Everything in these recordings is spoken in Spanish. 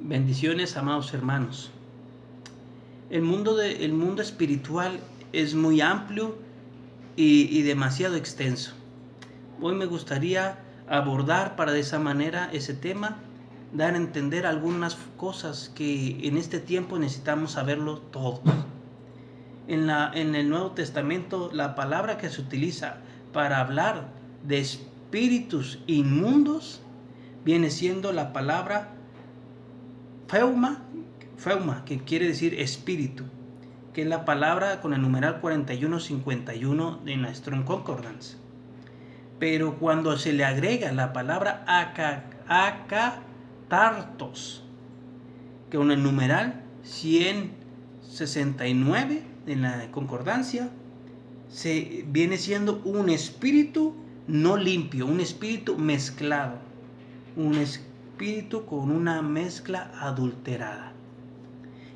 Bendiciones, amados hermanos. El mundo espiritual es muy amplio y demasiado extenso. Hoy me gustaría abordar para de esa manera ese tema, dar a entender algunas cosas que en este tiempo necesitamos saberlo todos. En el Nuevo Testamento, la palabra que se utiliza para hablar de espíritus inmundos viene siendo la palabra Pneuma, que quiere decir espíritu, que es la palabra con el numeral 4151 de la Strong Concordance. Pero cuando se le agrega la palabra akatartos, que con el numeral 169 en la concordancia, se viene siendo un espíritu no limpio, un espíritu mezclado, un espíritu con una mezcla adulterada.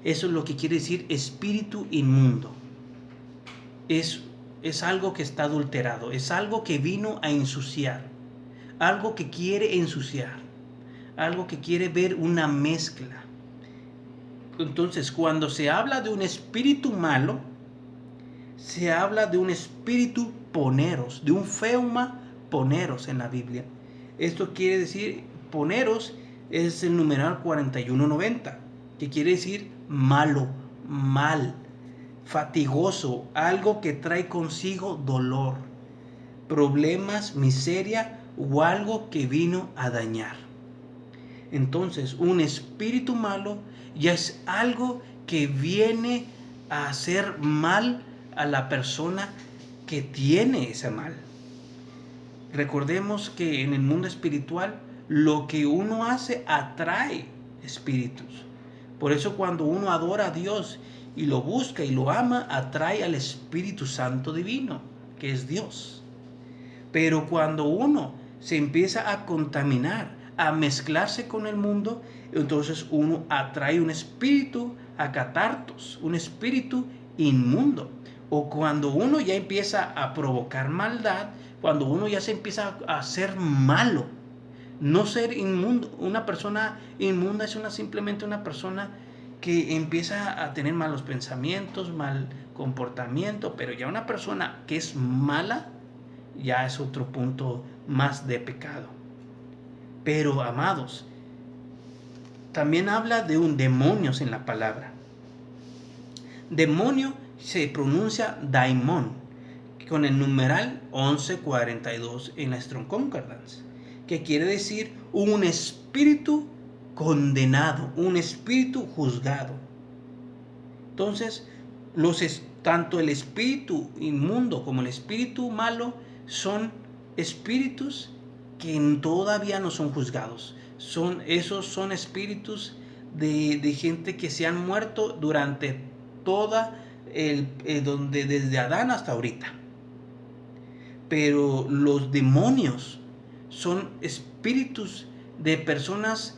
Eso es lo que quiere decir espíritu inmundo. Es algo que está adulterado, es algo que vino a ensuciar, algo que quiere ensuciar, algo que quiere ver una mezcla. Entonces, cuando se habla de un espíritu malo, se habla de un espíritu poneros, de un pneuma poneros en la Biblia. Esto quiere decir, poneros es el numeral 4190, que quiere decir malo, mal, fatigoso, algo que trae consigo dolor, problemas, miseria o algo que vino a dañar. Entonces, un espíritu malo ya es algo que viene a hacer mal a la persona que tiene ese mal. Recordemos que en el mundo espiritual lo que uno hace atrae espíritus. Por eso cuando uno adora a Dios y lo busca y lo ama, atrae al Espíritu Santo divino, que es Dios. Pero cuando uno se empieza a contaminar, a mezclarse con el mundo, entonces uno atrae un espíritu akatartos, un espíritu inmundo. O cuando uno ya empieza a provocar maldad, cuando uno ya se empieza a hacer malo. No ser inmundo, una persona inmunda es simplemente una persona que empieza a tener malos pensamientos, mal comportamiento, pero ya una persona que es mala, ya es otro punto más de pecado. Pero, amados, también habla de un demonios en la palabra. Demonio se pronuncia daimon, con el numeral 1142 en la Strong Concordance, que quiere decir un espíritu condenado, un espíritu juzgado. Entonces, tanto el espíritu inmundo como el espíritu malo son espíritus que todavía no son juzgados. Esos son espíritus de gente que se han muerto durante toda desde Adán hasta ahorita. Pero los demonios son espíritus de personas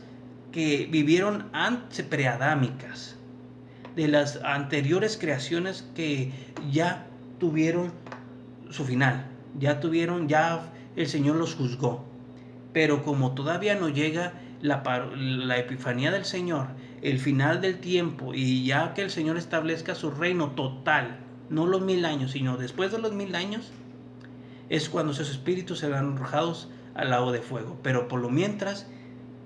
que vivieron antes preadámicas, de las anteriores creaciones que ya tuvieron su final, ya el Señor los juzgó. Pero como todavía no llega la epifanía del Señor, el final del tiempo, y ya que el Señor establezca su reino total, no los 1000 años, sino después de los 1000 años, es cuando esos espíritus serán arrojados al lago de fuego. Pero por lo mientras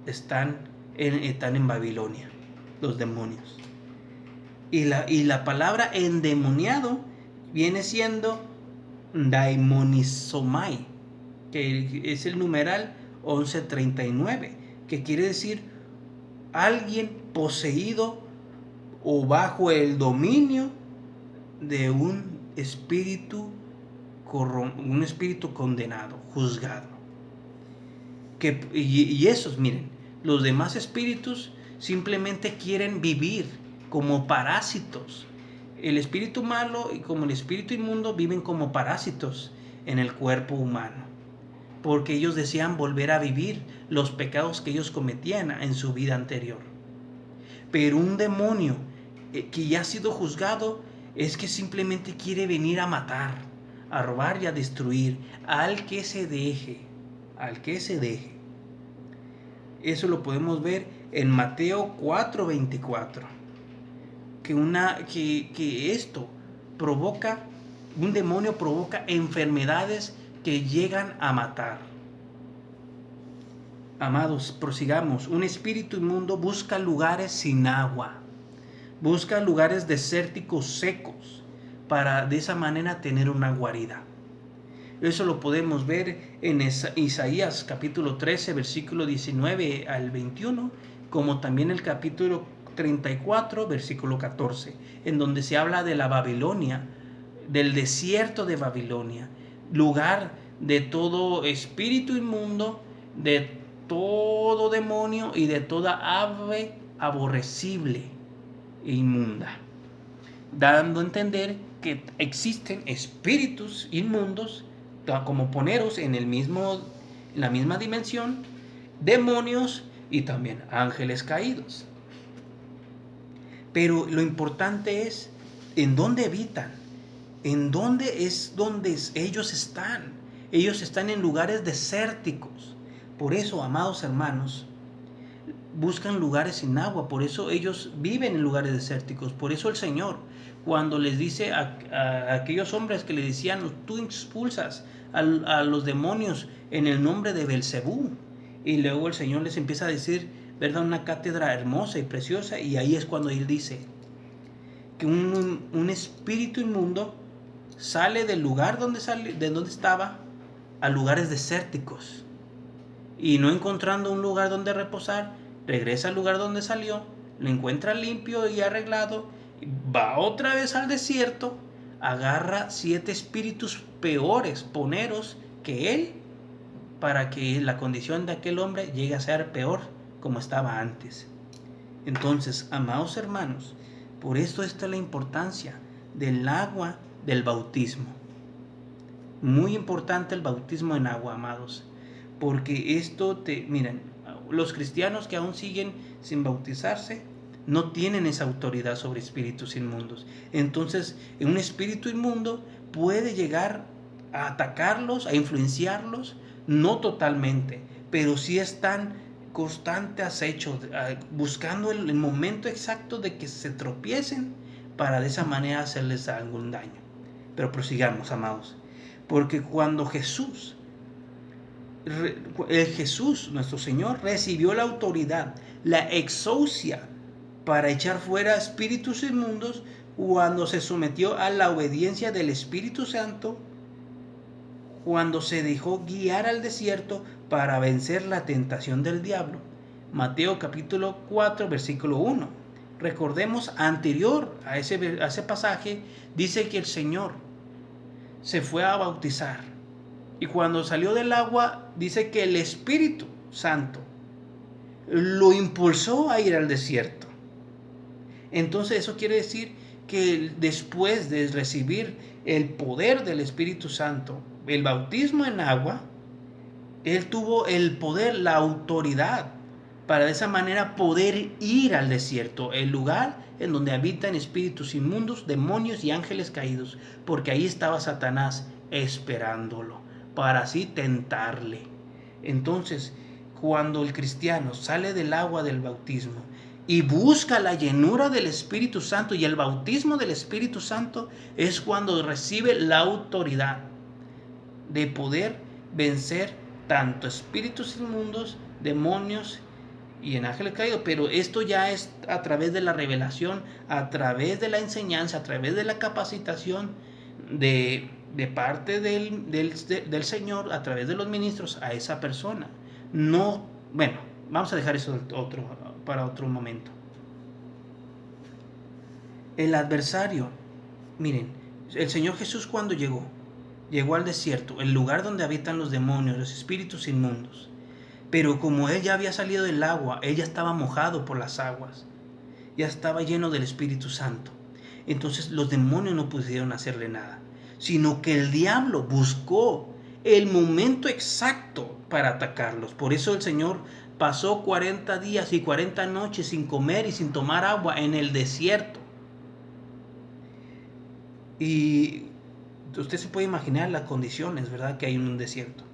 están en Babilonia, los demonios. Y la palabra endemoniado viene siendo daimonizomai, que es el numeral 1139, que quiere decir alguien poseído o bajo el dominio de un espíritu condenado, juzgado. Y esos, miren, los demás espíritus simplemente quieren vivir como parásitos. El espíritu malo y como el espíritu inmundo viven como parásitos en el cuerpo humano, porque ellos desean volver a vivir los pecados que ellos cometían en su vida anterior. Pero un demonio que ya ha sido juzgado es que simplemente quiere venir a matar, a robar y a destruir al que se deje. Eso lo podemos ver en Mateo 4:24. Que esto provoca, un demonio provoca enfermedades que llegan a matar. Amados, prosigamos. Un espíritu inmundo busca lugares sin agua, busca lugares desérticos secos para de esa manera tener una guarida. Eso lo podemos ver en Isaías capítulo 13, versículo 19 al 21, como también el capítulo 34, versículo 14, en donde se habla de la Babilonia, del desierto de Babilonia, lugar de todo espíritu inmundo, de todo demonio y de toda ave aborrecible e inmunda, dando a entender que existen espíritus inmundos como poneros en la misma dimensión, demonios y también ángeles caídos. Pero lo importante es en dónde habitan, en dónde es donde ellos están. Ellos están en lugares desérticos. Por eso, amados hermanos, buscan lugares sin agua, por eso ellos viven en lugares desérticos. Por eso el Señor, cuando les dice a aquellos hombres que le decían, tú expulsas a los demonios en el nombre de Belcebú, y luego el Señor les empieza a decir, ¿verdad?, una cátedra hermosa y preciosa, y ahí es cuando Él dice que un espíritu inmundo sale del lugar de donde estaba a lugares desérticos, y no encontrando un lugar donde reposar, regresa al lugar donde salió, lo encuentra limpio y arreglado, va otra vez al desierto, agarra 7 espíritus peores, poneros que él, para que la condición de aquel hombre llegue a ser peor como estaba antes. Entonces, amados hermanos, por esto está la importancia del agua del bautismo. Muy importante el bautismo en agua, amados, porque miren, los cristianos que aún siguen sin bautizarse no tienen esa autoridad sobre espíritus inmundos. Entonces, un espíritu inmundo puede llegar a atacarlos, a influenciarlos, no totalmente, pero sí están constante acecho, buscando el momento exacto de que se tropiecen para de esa manera hacerles algún daño. Pero prosigamos, amados, porque cuando Jesús, nuestro Señor, recibió la autoridad, la exousia para echar fuera espíritus inmundos, cuando se sometió a la obediencia del Espíritu Santo, cuando se dejó guiar al desierto para vencer la tentación del diablo. Mateo capítulo 4, versículo 1. Recordemos, anterior a ese pasaje, dice que el Señor se fue a bautizar. Y cuando salió del agua, dice que el Espíritu Santo lo impulsó a ir al desierto. Entonces eso quiere decir que después de recibir el poder del Espíritu Santo, el bautismo en agua, él tuvo el poder, la autoridad, para de esa manera poder ir al desierto, el lugar en donde habitan espíritus inmundos, demonios y ángeles caídos, porque ahí estaba Satanás esperándolo, para así tentarle. Entonces, cuando el cristiano sale del agua del bautismo y busca la llenura del Espíritu Santo y el bautismo del Espíritu Santo, es cuando recibe la autoridad de poder vencer tanto espíritus inmundos, demonios y en ángeles caídos. Pero esto ya es a través de la revelación, a través de la enseñanza, a través de la capacitación de parte del Señor, a través de los ministros a esa persona. No, bueno, vamos a dejar eso para otro momento. El adversario, miren, el Señor Jesús cuando llegó al desierto, el lugar donde habitan los demonios, los espíritus inmundos. Pero como él ya había salido del agua, él ya estaba mojado por las aguas, ya estaba lleno del Espíritu Santo. Entonces los demonios no pudieron hacerle nada, sino que el diablo buscó el momento exacto para atacarlos. Por eso el Señor pasó 40 días y 40 noches sin comer y sin tomar agua en el desierto. Y usted se puede imaginar las condiciones, ¿verdad?, que hay en un desierto.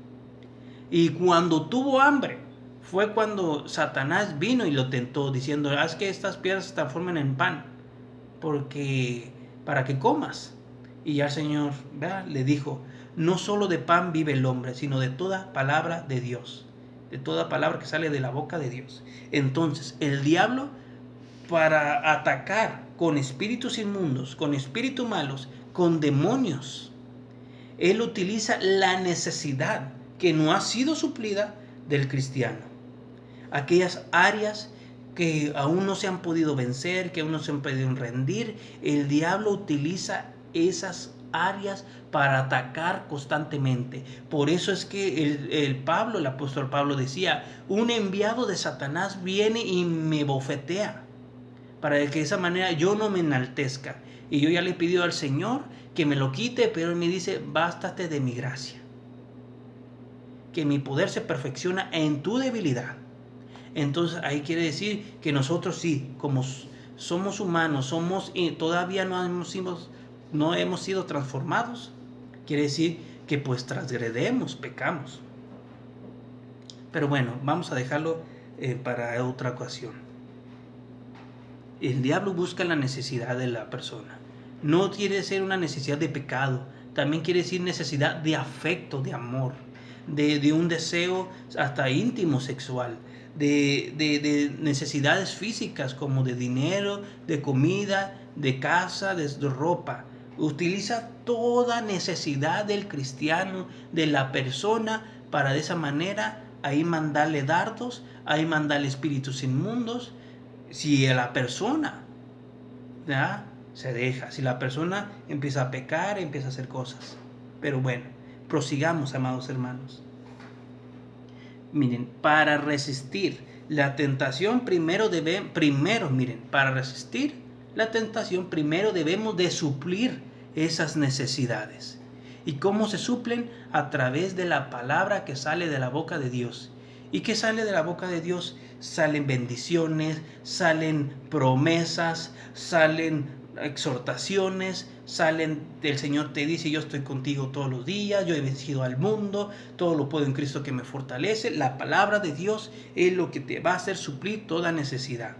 Y cuando tuvo hambre, fue cuando Satanás vino y lo tentó, diciendo, haz que estas piedras se transformen en pan, porque para que comas. Y ya el Señor, ¿verdad?, le dijo, no solo de pan vive el hombre, sino de toda palabra de Dios, de toda palabra que sale de la boca de Dios. Entonces, el diablo, para atacar con espíritus inmundos, con espíritus malos, con demonios, él utiliza la necesidad que no ha sido suplida del cristiano. Aquellas áreas que aún no se han podido vencer, que aún no se han podido rendir, el diablo utiliza esas áreas para atacar constantemente. Por eso es que el apóstol Pablo decía, un enviado de Satanás viene y me bofetea, para que de esa manera yo no me enaltezca. Y yo ya le he pedido al Señor que me lo quite, pero Él me dice, bástate de mi gracia, que mi poder se perfecciona en tu debilidad. Entonces ahí quiere decir que nosotros sí, como somos humanos, todavía no hemos sido transformados. Quiere decir que pues transgredemos, pecamos. Pero bueno, vamos a dejarlo para otra ocasión. El diablo busca la necesidad de la persona. No quiere ser una necesidad de pecado, también quiere decir necesidad de afecto, de amor, de un deseo hasta íntimo sexual, de necesidades físicas como de dinero, de comida, de casa, de ropa. Utiliza toda necesidad del cristiano, de la persona, para de esa manera ahí mandarle dardos, ahí mandarle espíritus inmundos. Si a la persona, ¿ya?, se deja, si la persona empieza a pecar, empieza a hacer cosas. Pero bueno, prosigamos, amados hermanos. Miren, para resistir la tentación para resistir la tentación primero debemos de suplir esas necesidades. ¿Y cómo se suplen? A través de la palabra que sale de la boca de Dios. ¿Y qué sale de la boca de Dios? Salen bendiciones, salen promesas, salen exhortaciones, el Señor te dice, yo estoy contigo todos los días, yo he vencido al mundo, todo lo puedo en Cristo que me fortalece. La palabra de Dios es lo que te va a hacer suplir toda necesidad.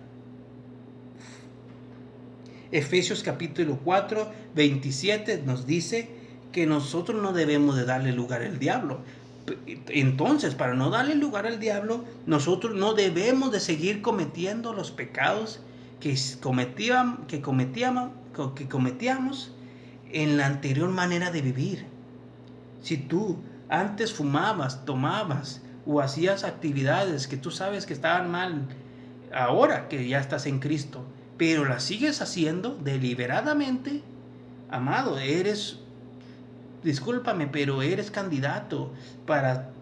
Efesios capítulo 4, 27 nos dice que nosotros no debemos de darle lugar al diablo. Entonces, para no darle lugar al diablo, nosotros no debemos de seguir cometiendo los pecados que cometíamos en la anterior manera de vivir. Si tú antes fumabas, tomabas o hacías actividades que tú sabes que estaban mal, ahora que ya estás en Cristo, pero las sigues haciendo deliberadamente, amado, discúlpame, pero eres candidato para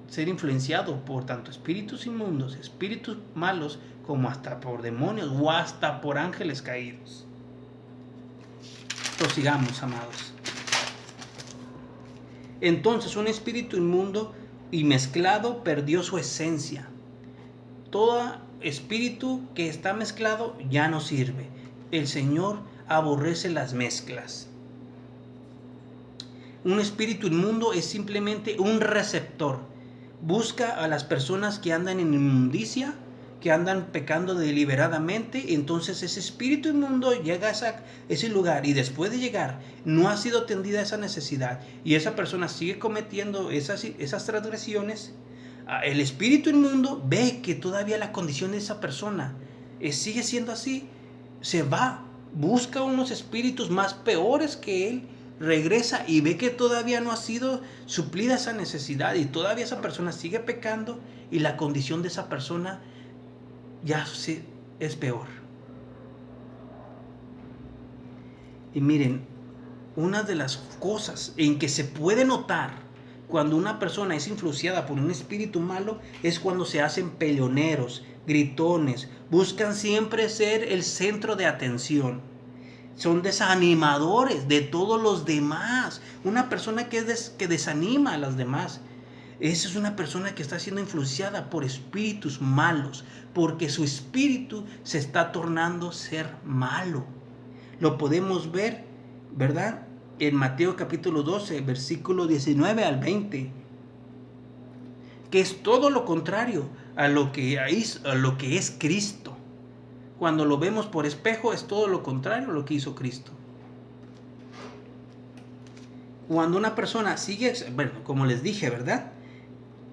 ser influenciado por tanto espíritus inmundos, espíritus malos, como hasta por demonios o hasta por ángeles caídos. Prosigamos, amados. Entonces, un espíritu inmundo y mezclado perdió su esencia. Todo espíritu que está mezclado ya no sirve. El Señor aborrece las mezclas. Un espíritu inmundo es simplemente un receptor. Busca a las personas que andan en inmundicia, que andan pecando deliberadamente. Entonces ese espíritu inmundo llega a ese lugar, y después de llegar no ha sido atendida esa necesidad y esa persona sigue cometiendo esas transgresiones. El espíritu inmundo ve que todavía la condición de esa persona sigue siendo así, se va, busca unos espíritus más peores que él, regresa y ve que todavía no ha sido suplida esa necesidad y todavía esa persona sigue pecando, y la condición de esa persona ya es peor. Y miren, una de las cosas en que se puede notar cuando una persona es influenciada por un espíritu malo es cuando se hacen peleoneros, gritones, buscan siempre ser el centro de atención. Son desanimadores de todos los demás. Una persona que desanima a los demás, esa es una persona que está siendo influenciada por espíritus malos, porque su espíritu se está tornando ser malo. Lo podemos ver, ¿verdad?, en Mateo capítulo 12, versículo 19 al 20. que es todo lo contrario a lo que es Cristo. Cuando lo vemos por espejo, es todo lo contrario a lo que hizo Cristo. Cuando una persona sigue, bueno, como les dije, ¿verdad?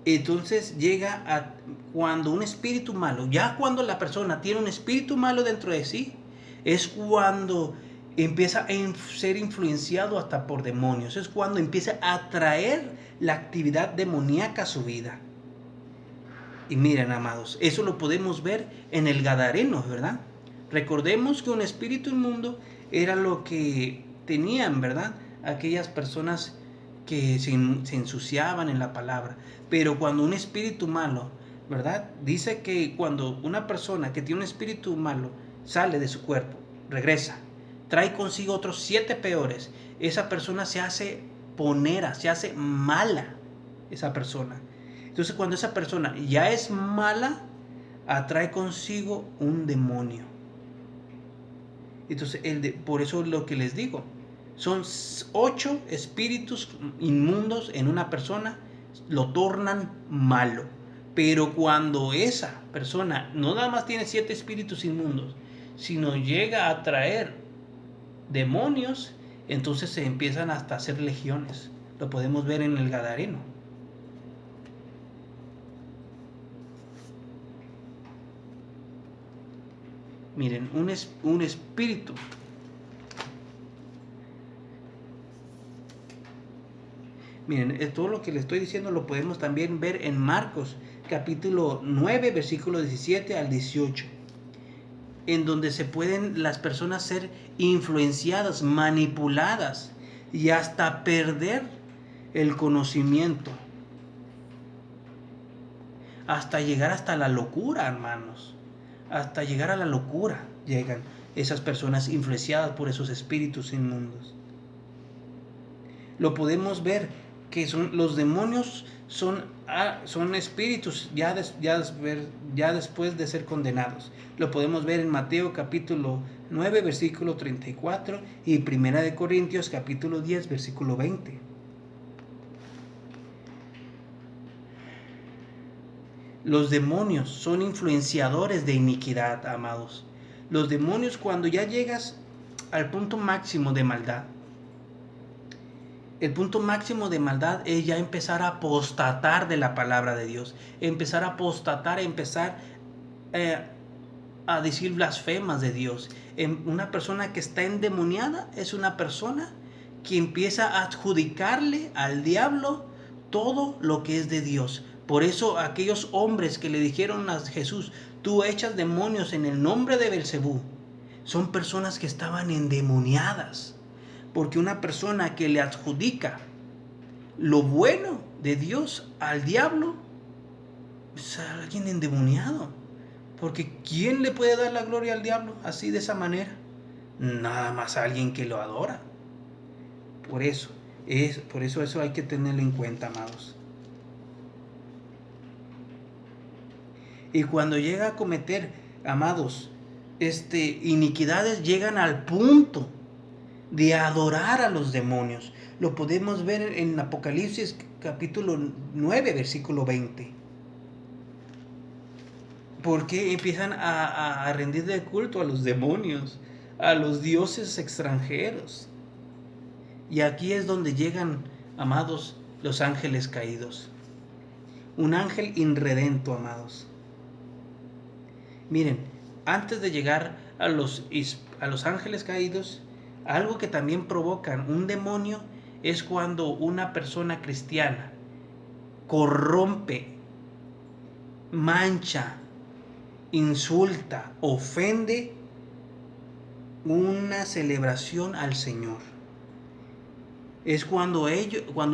Entonces llega a cuando un espíritu malo, ya cuando la persona tiene un espíritu malo dentro de sí, es cuando empieza a ser influenciado hasta por demonios. Es cuando empieza a atraer la actividad demoníaca a su vida. Y miren, amados, eso lo podemos ver en el Gadareno, ¿verdad? Recordemos que un espíritu inmundo era lo que tenían, ¿verdad? Aquellas personas que se ensuciaban en la palabra. Pero cuando un espíritu malo, ¿verdad? Dice que cuando una persona que tiene un espíritu malo sale de su cuerpo, regresa, trae consigo otros 7 peores, esa persona se hace ponera, se hace mala, esa persona. Entonces cuando esa persona ya es mala, atrae consigo un demonio. Entonces por eso es lo que les digo. Son 8 espíritus inmundos en una persona, lo tornan malo. Pero cuando esa persona no nada más tiene 7 espíritus inmundos, sino llega a atraer demonios, entonces se empiezan hasta a hacer legiones. Lo podemos ver en el Gadareno. Miren, un espíritu. Miren, todo lo que les estoy diciendo lo podemos también ver en Marcos, capítulo 9, versículo 17 al 18. En donde se pueden las personas ser influenciadas, manipuladas y hasta perder el conocimiento. Hasta llegar hasta la locura, hermanos. Hasta llegar a la locura llegan esas personas influenciadas por esos espíritus inmundos. Lo podemos ver que los demonios son espíritus ya después de ser condenados. Lo podemos ver en Mateo capítulo 9 versículo 34 y Primera de Corintios capítulo 10 versículo 20. Los demonios son influenciadores de iniquidad, amados. Los demonios, cuando ya llegas al punto máximo de maldad, el punto máximo de maldad es ya empezar a apostatar de la palabra de Dios, empezar a apostatar, empezar a decir blasfemas de Dios. Una persona que está endemoniada es una persona que empieza a adjudicarle al diablo todo lo que es de Dios. Por eso aquellos hombres que le dijeron a Jesús, tú echas demonios en el nombre de Belcebú, son personas que estaban endemoniadas. Porque una persona que le adjudica lo bueno de Dios al diablo es alguien endemoniado. Porque ¿quién le puede dar la gloria al diablo así de esa manera? Nada más a alguien que lo adora. Por eso eso hay que tenerlo en cuenta, amados. Y cuando llega a cometer, amados, iniquidades, llegan al punto de adorar a los demonios. Lo podemos ver en Apocalipsis capítulo 9 versículo 20. Porque empiezan a rendirle culto a los demonios, a los dioses extranjeros. Y aquí es donde llegan, amados, los ángeles caídos. Un ángel irredento, amados. Miren, antes de llegar a los ángeles caídos, algo que también provocan un demonio es cuando una persona cristiana corrompe, mancha, insulta, ofende una celebración al Señor. Es cuando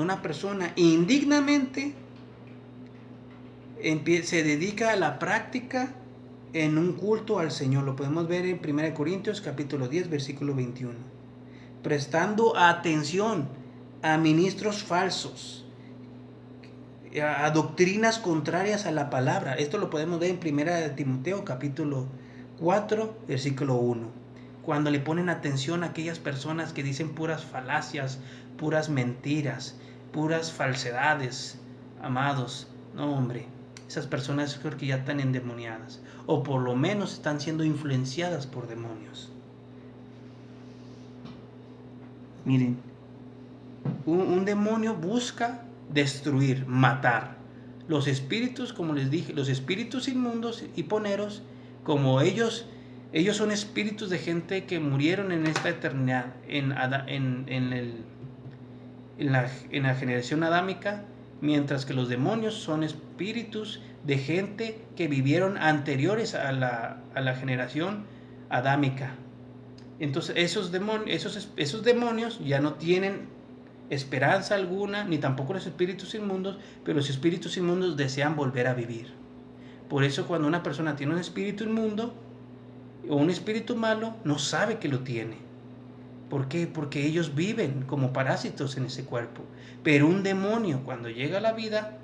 una persona indignamente se dedica a la práctica en un culto al Señor. Lo podemos ver en 1 Corintios capítulo 10 versículo 21. Prestando atención a ministros falsos, a doctrinas contrarias a la palabra. Esto lo podemos ver en 1 Timoteo capítulo 4 versículo 1. Cuando le ponen atención a aquellas personas que dicen puras falacias, puras mentiras, puras falsedades, amados, No, hombre, esas personas creo que ya están endemoniadas, o por lo menos están siendo influenciadas por demonios. Miren, un demonio busca destruir, matar. Los espíritus, como les dije, los espíritus inmundos y poneros, como ellos son espíritus de gente que murieron en esta eternidad, en la generación adámica, mientras que los demonios son espíritus de gente que vivieron anteriores a la generación adámica. Entonces esos demonios ya no tienen esperanza alguna, ni tampoco los espíritus inmundos, pero los espíritus inmundos desean volver a vivir. Por eso cuando una persona tiene un espíritu inmundo o un espíritu malo, no sabe que lo tiene. ¿Por qué? Porque ellos viven como parásitos en ese cuerpo. Pero un demonio, cuando llega a la vida,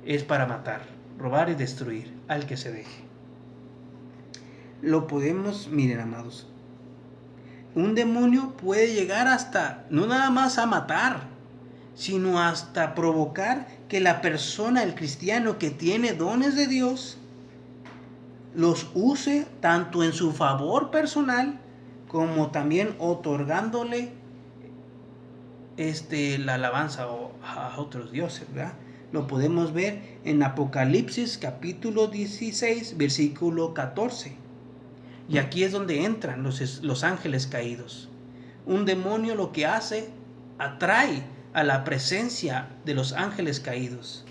es para matar, robar y destruir al que se deje. Lo podemos, miren, amados, un demonio puede llegar hasta, no nada más a matar, sino hasta provocar que la persona, el cristiano que tiene dones de Dios, los use tanto en su favor personal como también otorgándole la alabanza a otros dioses, ¿verdad? Lo podemos ver en Apocalipsis capítulo 16, versículo 14. Y aquí es donde entran los ángeles caídos. Un demonio lo que hace, atrae a la presencia de los ángeles caídos.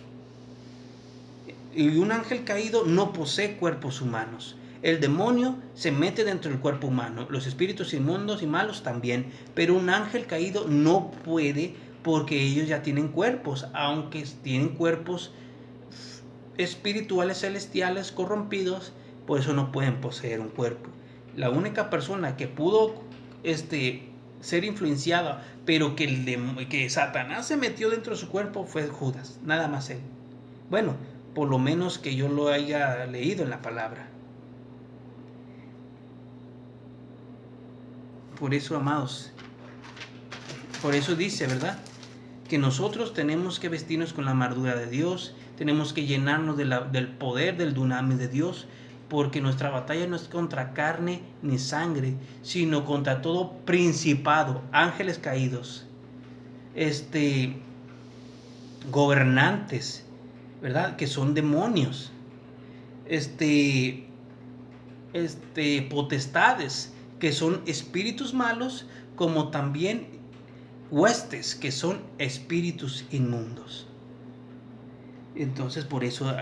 Y un ángel caído no posee cuerpos humanos. El demonio se mete dentro del cuerpo humano, los espíritus inmundos y malos también, pero un ángel caído no puede porque ellos ya tienen cuerpos, aunque tienen cuerpos espirituales celestiales corrompidos, por eso no pueden poseer un cuerpo. La única persona que pudo ser influenciada, pero que Satanás se metió dentro de su cuerpo fue Judas, nada más él. Bueno, por lo menos que yo lo haya leído en la palabra. Por eso, amados, por eso dice, ¿verdad?, que nosotros tenemos que vestirnos con la armadura de Dios, tenemos que llenarnos del poder, del dunamis de Dios, porque nuestra batalla no es contra carne ni sangre, sino contra todo principado, ángeles caídos, gobernantes, ¿verdad?, que son demonios, potestades, que son espíritus malos, como también huestes, que son espíritus inmundos. Entonces por eso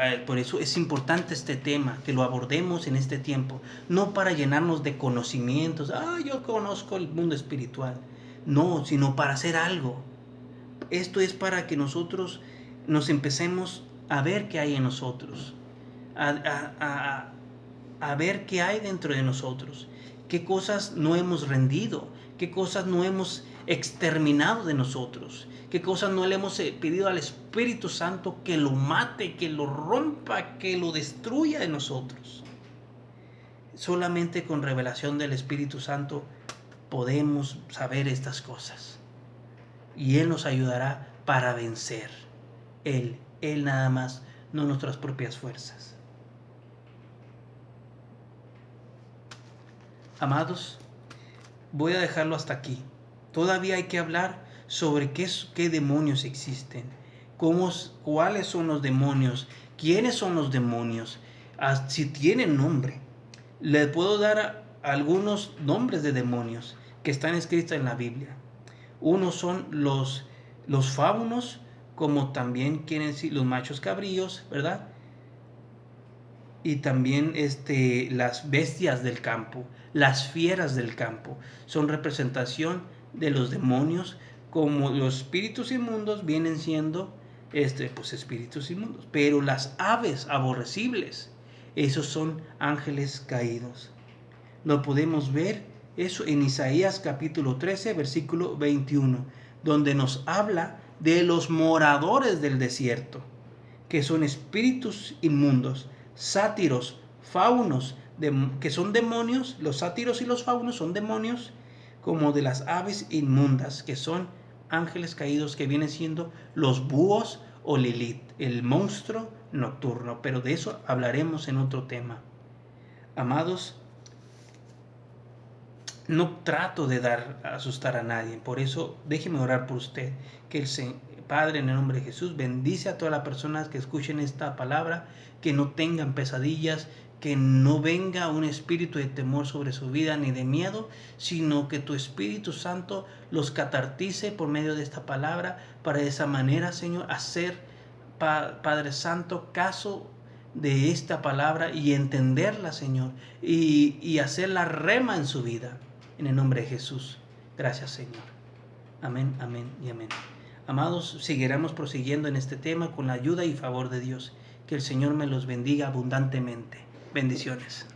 es importante este tema, que lo abordemos en este tiempo, no para llenarnos de conocimientos, yo conozco el mundo espiritual, no, sino para hacer algo. Esto es para que nosotros nos empecemos a ver qué hay en nosotros, a ver qué hay dentro de nosotros, qué cosas no hemos rendido, qué cosas no hemos exterminado de nosotros, qué cosas no le hemos pedido al Espíritu Santo que lo mate, que lo rompa, que lo destruya de nosotros. Solamente con revelación del Espíritu Santo podemos saber estas cosas, y Él nos ayudará para vencer. Él nada más, no nuestras propias fuerzas. Amados, voy a dejarlo hasta aquí. Todavía hay que hablar sobre qué demonios existen, cuáles son los demonios, quiénes son los demonios, si tienen nombre. Les puedo dar algunos nombres de demonios que están escritos en la Biblia. Unos son los faunos, como también quieren decir los machos cabríos, ¿verdad? Y también las bestias del campo, las fieras del campo, son representación de los demonios, como los espíritus inmundos vienen siendo espíritus inmundos, pero las aves aborrecibles, esos son ángeles caídos. Lo podemos ver eso en Isaías capítulo 13, versículo 21, donde nos habla de los moradores del desierto, que son espíritus inmundos, sátiros, faunos, que son demonios. Los sátiros y los faunos son demonios, como de las aves inmundas, que son ángeles caídos, que vienen siendo los búhos o Lilith, el monstruo nocturno, pero de eso hablaremos en otro tema. Amados, no trato de asustar a nadie, por eso déjeme orar por usted, que el Padre, en el nombre de Jesús, bendice a todas las personas que escuchen esta palabra, que no tengan pesadillas, que no venga un espíritu de temor sobre su vida ni de miedo, sino que tu Espíritu Santo los catartice por medio de esta palabra, para de esa manera, Señor, hacer, Padre Santo, caso de esta palabra y entenderla, Señor, y hacerla rema en su vida, en el nombre de Jesús. Gracias, Señor. Amén, amén y amén. Amados, seguiremos prosiguiendo en este tema con la ayuda y favor de Dios. Que el Señor me los bendiga abundantemente. Bendiciones.